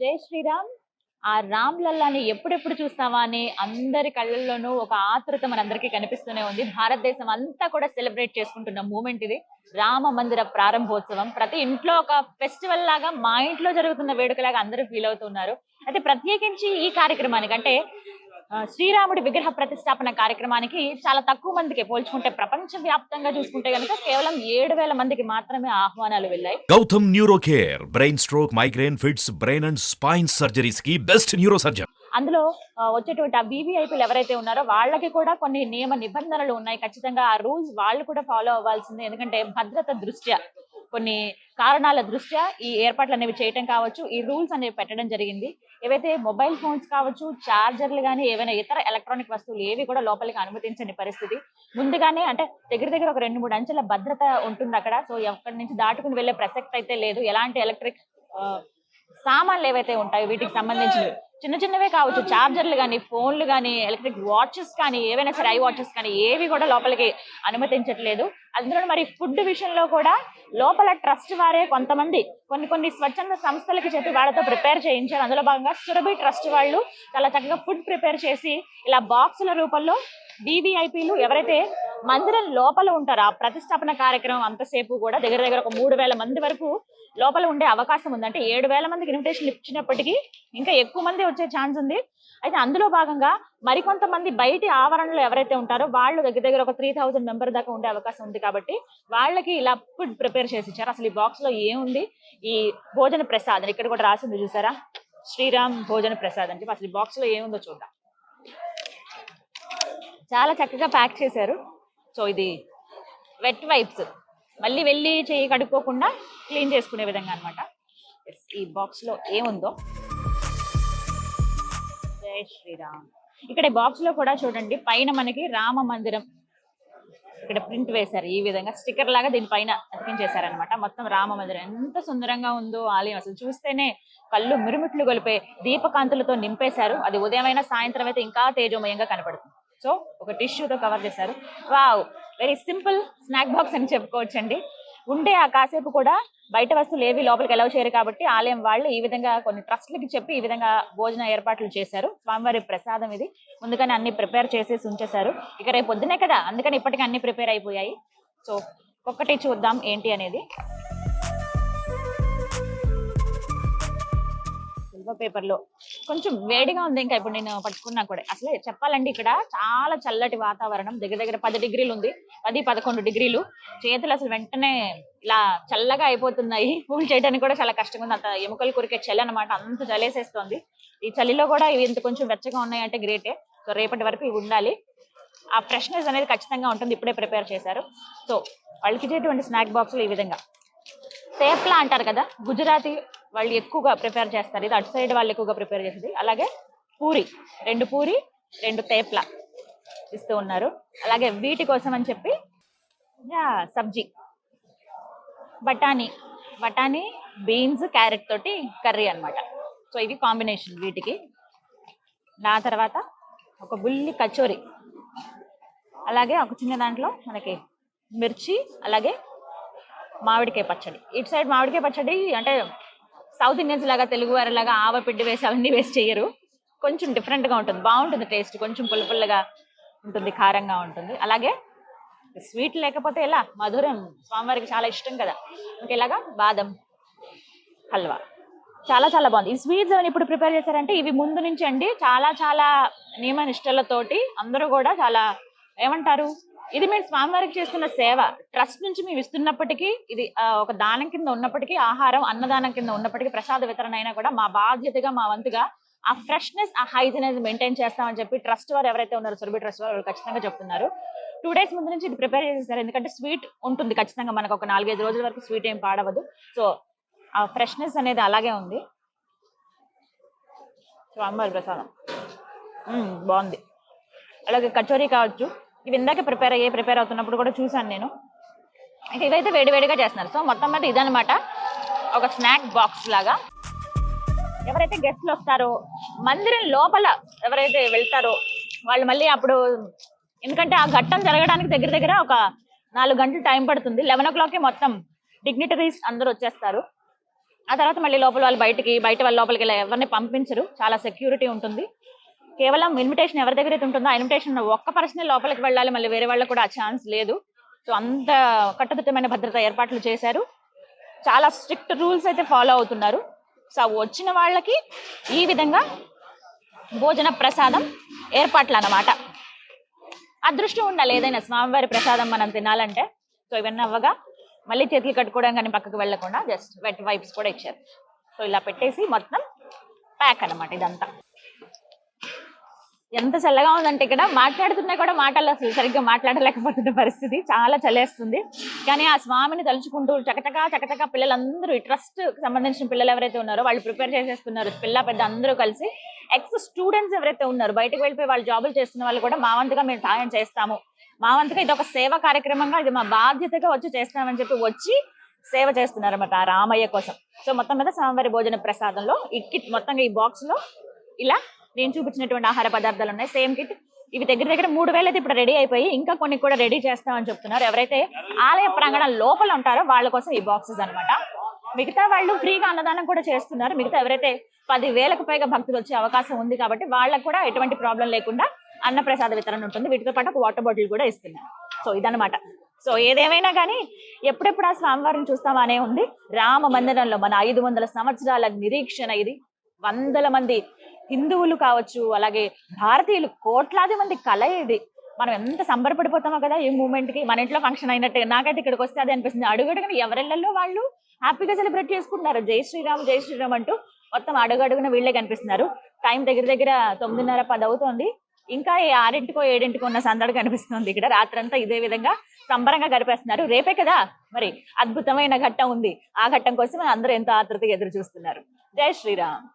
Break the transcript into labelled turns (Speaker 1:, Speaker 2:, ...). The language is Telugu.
Speaker 1: జై శ్రీరామ్. ఆ రామ్ లల్లాని ఎప్పుడెప్పుడు చూస్తావా అని అందరి కళ్ళల్లోనూ ఒక ఆతృత మనందరికీ కనిపిస్తూనే ఉంది. భారతదేశం అంతా కూడా సెలబ్రేట్ చేసుకుంటున్న మూమెంట్ ఇది. రామ మందిర ప్రారంభోత్సవం ప్రతి ఇంట్లో ఒక ఫెస్టివల్ లాగా, మా ఇంట్లో జరుగుతున్న వేడుకలాగా అందరూ ఫీల్ అవుతున్నారు. అయితే ప్రత్యేకించి ఈ కార్యక్రమానికి అంటే శ్రీరాముడి విగ్రహ ప్రతిష్టాపన కార్యక్రమానికి చాలా తక్కువ మందికి, పోల్చుకుంటే ప్రపంచ వ్యాప్తంగా చూసుకుంటే గనుక కేవలం 7,000 మందికి మాత్రమే ఆహ్వానాలు వెళ్ళాయి.
Speaker 2: Gautam neuro care, brain stroke, migraine, fits, brain and spine surgeries కి బెస్ట్ న్యూరో సర్జన్.
Speaker 1: అందులో వచ్చేటువంటి ఆ వీవీఐపీలు ఎవరైతే ఉన్నారో వాళ్ళకి కూడా కొన్ని నియమ నిబంధనలు ఉన్నాయి. ఖచ్చితంగా ఆ రూల్స్ వాళ్ళు కూడా ఫాలో అవ్వాల్సిందే. ఎందుకంటే భద్రత దృష్ట్యా, కొన్ని కారణాల దృష్ట్యా ఈ ఏర్పాట్లు అనేవి చేయటం కావచ్చు, ఈ రూల్స్ అనేవి పెట్టడం జరిగింది. ఏవైతే మొబైల్ ఫోన్స్ కావచ్చు, చార్జర్లు కానీ, ఏవైనా ఇతర ఎలక్ట్రానిక్ వస్తువులు ఏవి కూడా లోపలికి అనుమతించని పరిస్థితి. ముందుగానే అంటే దగ్గర ఒక 2-3 అంచెల భద్రత ఉంటుంది అక్కడ. సో ఎక్కడి నుంచి దాటుకుని వెళ్లే ప్రసక్తి అయితే లేదు. ఎలాంటి ఎలక్ట్రిక్ సామాన్లు ఏవైతే ఉంటాయో వీటికి సంబంధించినవి చిన్నవే కావచ్చు, చార్జర్లు కానీ, ఫోన్లు కానీ, ఎలక్ట్రిక్ వాచెస్ కానీ, ఏవైనా సరే ఐ వాచెస్ కానీ ఏవి కూడా లోపలికి అనుమతించట్లేదు. అందులో మరి ఫుడ్ విషయంలో కూడా లోపల ట్రస్ట్ వారే కొంతమంది కొన్ని స్వచ్ఛంద సంస్థలకి చెప్పి వాళ్ళతో ప్రిపేర్ చేయించారు. అందులో భాగంగా సురభి ట్రస్ట్ వాళ్ళు చాలా చక్కగా ఫుడ్ ప్రిపేర్ చేసి ఇలా బాక్సుల రూపంలో వివిఐపీలు ఎవరైతే మందిరం లోపల ఉంటారో ఆ ప్రతిష్టాపన కార్యక్రమం అంతసేపు కూడా దగ్గర ఒక 3,000 మంది వరకు లోపల ఉండే అవకాశం ఉంది. అంటే 7,000 మందికి ఇన్విటేషన్ ఇచ్చినప్పటికీ ఇంకా ఎక్కువ మంది వచ్చే ఛాన్స్ ఉంది. అయితే అందులో భాగంగా మరికొంతమంది బయటి ఆవరణలో ఎవరైతే ఉంటారో వాళ్ళు దగ్గర ఒక 3,000 మెంబర్ దాకా ఉండే అవకాశం ఉంది. కాబట్టి వాళ్ళకి ఇలా ఫుడ్ ప్రిపేర్ చేసి ఇచ్చారు. అసలు ఈ బాక్స్ లో ఏముంది? ఈ భోజన ప్రసాదం ఇక్కడ కూడా రాసింది చూసారా, శ్రీరామ్ భోజన ప్రసాద్ అని చెప్పి. అసలు ఈ బాక్స్ లో ఏముందో చూద్దాం. చాలా చక్కగా ప్యాక్ చేశారు. సో ఇది వెట్ వైప్స్, మళ్ళీ వెళ్ళి చేయి కడుక్కోకుండా క్లీన్ చేసుకునే విధంగా అనమాట. ఈ బాక్స్ లో ఏముందో. జై శ్రీరామ్. ఇక్కడ ఈ బాక్స్ లో కూడా చూడండి, పైన మనకి రామ మందిరం ఇక్కడ ప్రింట్ వేశారు. ఈ విధంగా స్టిక్కర్ లాగా దీనిపైన అతికించేశారనమాట. మొత్తం రామ మందిరం ఎంత సుందరంగా ఉందో ఆలయం. అసలు చూస్తేనే కళ్ళు మిరుమిట్లు గొలిపే దీపకాంతులతో నింపేశారు. అది ఉదయమైనా సాయంత్రం అయితే ఇంకా తేజోమయంగా కనపడుతుంది. సో ఒక టిష్యూతో కవర్ చేశారు. Wow, very simple snack box అని చెప్పుకోవచ్చండి. ఉండే ఆ కాసేపు కూడా బయట వస్తువులు ఏవి లోపలికి ఎలా చేయరు కాబట్టి ఆలయం వాళ్ళు ఈ విధంగా కొన్ని ట్రస్ట్లకి చెప్పి ఈ విధంగా భోజన ఏర్పాట్లు చేశారు. స్వామివారి ప్రసాదం ఇది. ముందుగానే అన్ని ప్రిపేర్ చేసేసి ఉంచేశారు. ఇక రేపు పొద్దునే కదా, అందుకని ఇప్పటికీ అన్ని ప్రిపేర్ అయిపోయాయి. సో ఒక్కటి చూద్దాం ఏంటి అనేది. పేపర్ లో కొంచెం వేడిగా ఉంది. ఇంకా ఇప్పుడు నేను పట్టుకున్నా కూడా అసలే చెప్పాలండి, ఇక్కడ చాలా చల్లటి వాతావరణం. దగ్గర 10 డిగ్రీలు ఉంది, 10-11 డిగ్రీలు. చేతులు అసలు వెంటనే ఇలా చల్లగా అయిపోతున్నాయి. పూలు చేయడానికి కూడా చాలా కష్టంగా ఉంది. అంత ఎముకలు కొరికే చలి అనమాట, అంత చలేసేస్తోంది. ఈ చలిలో కూడా ఇవి ఇంత కొంచెం వెచ్చగా ఉన్నాయంటే గ్రేటే. సో రేపటి వరకు ఇవి ఉండాలి. ఆ ఫ్రెష్నెస్ అనేది ఖచ్చితంగా ఉంటుంది. ఇప్పుడే ప్రిపేర్ చేశారు. సో వాళ్ళకి ఇచ్చేటువంటి స్నాక్ బాక్స్లు ఈ విధంగా తేప్లా అంటారు కదా, గుజరాతీ వాళ్ళు ఎక్కువగా ప్రిపేర్ చేస్తారు. ఇది అటు సైడ్ వాళ్ళు ఎక్కువగా ప్రిపేర్ చేసేది. అలాగే పూరి, 2 పూరి 2 తేప్లా ఇస్తూ ఉన్నారు. అలాగే వీటి కోసం అని చెప్పి సబ్జీ, బఠానీ బీన్స్ క్యారెట్ తోటి కర్రీ అన్నమాట. సో ఇవి కాంబినేషన్ వీటికి. నా తర్వాత ఒక బుల్లి కచోరీ, అలాగే ఒక చిన్న దాంట్లో మనకి మిర్చి, అలాగే మామిడికాయ పచ్చడి. ఇటు సైడ్ మామిడికాయ పచ్చడి అంటే సౌత్ ఇండియన్స్ లాగా, తెలుగు వారి లాగా ఆవపిండి వేసి అవన్నీ వేసి చేయరు. కొంచెం డిఫరెంట్ గా ఉంటుంది, బాగుంటుంది టేస్ట్. కొంచెం పుల్లగా ఉంటుంది, కారంగా ఉంటుంది. అలాగే స్వీట్ లేకపోతే ఎలా, మధురం స్వామివారికి చాలా ఇష్టం కదా. ఇలాగా బాదం హల్వా చాలా బాగుంది. ఈ స్వీట్స్ ఏమైనా ఇప్పుడు ప్రిపేర్ చేశారంటే ఇవి ముందు నుంచి అండి చాలా నియమ నిష్టలతోటి అందరూ కూడా చాలా ఏమంటారు, ఇది మేము స్వామివారికి చేస్తున్న సేవ. ట్రస్ట్ నుంచి మేము ఇస్తున్నప్పటికీ, ఇది ఒక దానం కింద ఉన్నప్పటికీ, ఆహారం అన్నదానం కింద ఉన్నప్పటికీ, ప్రసాద వితరణ అయినా కూడా మా బాధ్యతగా, మా వంతుగా ఆ ఫ్రెష్నెస్, ఆ హైజీనెస్ మెయింటైన్ చేస్తామని చెప్పి ట్రస్ట్ వారు ఎవరైతే ఉన్నారో, సురభి ట్రస్ట్ వారు ఖచ్చితంగా చెప్తున్నారు. 2 డేస్ ముందు నుంచి ఇది ప్రిపేర్ చేసేసారు. ఎందుకంటే స్వీట్ ఉంటుంది ఖచ్చితంగా, మనకు ఒక 4-5 రోజుల వరకు స్వీట్ ఏం పాడవదు. సో ఆ ఫ్రెష్నెస్ అనేది అలాగే ఉంది. స్వామివారి ప్రసాదం బాగుంది. అలాగే కచోరీ కావచ్చు, ఇవి ఇందాక ప్రిపేర్ అవుతున్నప్పుడు కూడా చూసాను నేను. ఇవైతే వేడిగా చేస్తున్నారు. సో మొత్తం మీద ఇదనమాట, ఒక స్నాక్ బాక్స్ లాగా. ఎవరైతే గెస్ట్లు వస్తారో, మందిరం లోపల ఎవరైతే వెళ్తారో వాళ్ళు మళ్ళీ అప్పుడు, ఎందుకంటే ఆ ఘట్టం జరగడానికి దగ్గర ఒక 4 గంటలు టైం పడుతుంది. 11 o'clock మొత్తం డిగ్నిటరీస్ అందరూ వచ్చేస్తారు. ఆ తర్వాత మళ్ళీ లోపల వాళ్ళు బయట వాళ్ళ లోపలికి ఇలా ఎవరిని పంపించరు, చాలా సెక్యూరిటీ ఉంటుంది. కేవలం ఇన్విటేషన్ ఎవరి దగ్గర అయితే ఉంటుందో ఆ ఇన్విటేషన్ ఒక్క పర్సన్ లోపలికి వెళ్ళాలి, మళ్ళీ వేరే వాళ్ళకి కూడా ఆ ఛాన్స్ లేదు. సో అంత కట్టుదిట్టమైన భద్రత ఏర్పాట్లు చేశారు, చాలా స్ట్రిక్ట్ రూల్స్ అయితే ఫాలో అవుతున్నారు. సో వచ్చిన వాళ్ళకి ఈ విధంగా భోజన ప్రసాదం ఏర్పాట్లు అన్నమాట. అదృష్టం ఉండాలి ఏదైనా స్వామివారి ప్రసాదం మనం తినాలంటే. సో ఇవన్నీ అవ్వగా మళ్ళీ చేతులు కట్టుకోవడం కానీ పక్కకు వెళ్లకుండా జస్ట్ వెట్ వైప్స్ కూడా ఇచ్చారు. సో ఇలా పెట్టేసి మొత్తం ప్యాక్ అన్నమాట ఇదంతా. ఎంత చల్లగా ఉందంటే ఇక్కడ మాట్లాడుతున్నా కూడా మాటలు అసలు సరిగ్గా మాట్లాడలేకపోతున్న పరిస్థితి, చాలా చలేస్తుంది. కానీ ఆ స్వామిని తలుచుకుంటూ చకచకా పిల్లలందరూ ఈ ట్రస్ట్ సంబంధించిన పిల్లలు ఎవరైతే ఉన్నారో వాళ్ళు ప్రిపేర్ చేసేస్తున్నారు. పిల్ల పెద్ద అందరూ కలిసి ఎక్స్ స్టూడెంట్స్ ఎవరైతే ఉన్నారో బయటకు వెళ్ళిపోయి వాళ్ళు జాబులు చేస్తున్న వాళ్ళు కూడా మా వంతుగా మేము సాయం చేస్తాము, మా వంతుగా ఇది ఒక సేవ కార్యక్రమంగా, ఇది మా బాధ్యతగా వచ్చి చేస్తామని చెప్పి వచ్చి సేవ చేస్తున్నారు అన్నమాట ఆ రామయ్య కోసం. సో మొత్తం మీద స్వామివారి భోజన ప్రసాదంలో ఈ కిట్ మొత్తంగా ఈ బాక్స్ లో ఇలా నేను చూపించినటువంటి ఆహార పదార్థాలు ఉన్నాయి, సేమ్ కిట్. ఇవి దగ్గర 3,000 అయితే ఇప్పుడు రెడీ అయిపోయి ఇంకా కొన్ని కూడా రెడీ చేస్తామని చెప్తున్నారు. ఎవరైతే ఆలయ ప్రాంగణం లోపల ఉంటారో వాళ్ళ కోసం ఈ బాక్సెస్ అన్నమాట. మిగతా వాళ్ళు ఫ్రీగా అన్నదానం కూడా చేస్తున్నారు. మిగతా ఎవరైతే 10,000కు పైగా భక్తులు వచ్చే అవకాశం ఉంది కాబట్టి వాళ్ళకు కూడా ఎటువంటి ప్రాబ్లం లేకుండా అన్నప్రసాద వితరణ ఉంటుంది. వీటితో పాటు ఒక వాటర్ బాటిల్ కూడా ఇస్తున్నారు. సో ఇదన్నమాట. సో ఏదేమైనా కానీ ఎప్పుడెప్పుడు ఆ స్వామివారిని చూస్తామా అనే ఉంది. రామ మందిరంలో మన 500 సంవత్సరాల నిరీక్షణ ఇది. వందల మంది హిందువులు కావచ్చు, అలాగే భారతీయులు కోట్లాది మంది కళ ఇది. మనం ఎంత సంబరపడిపోతామో కదా ఈ మూమెంట్ కి. మన ఇంట్లో ఫంక్షన్ అయినట్టే నాకైతే ఇక్కడికి వస్తే అదే అనిపిస్తుంది. అడుగడుగున ఎవరెళ్ళల్లో వాళ్ళు హ్యాపీగా సెలబ్రేట్ చేసుకుంటున్నారు జై శ్రీరామ్ అంటూ. మొత్తం అడుగడుగున వీళ్ళే కనిపిస్తున్నారు. టైం దగ్గర 9:30, 10 అవుతోంది. ఇంకా 6కో 7కో ఉన్న సందడి కనిపిస్తుంది ఇక్కడ. రాత్రంతా ఇదే విధంగా సంబరంగా గడిపేస్తున్నారు. రేపే కదా మరి అద్భుతమైన ఘట్టం ఉంది. ఆ ఘట్టం కోసం అందరూ ఎంతో ఆతృతగా ఎదురు చూస్తున్నారు. జై శ్రీరామ్.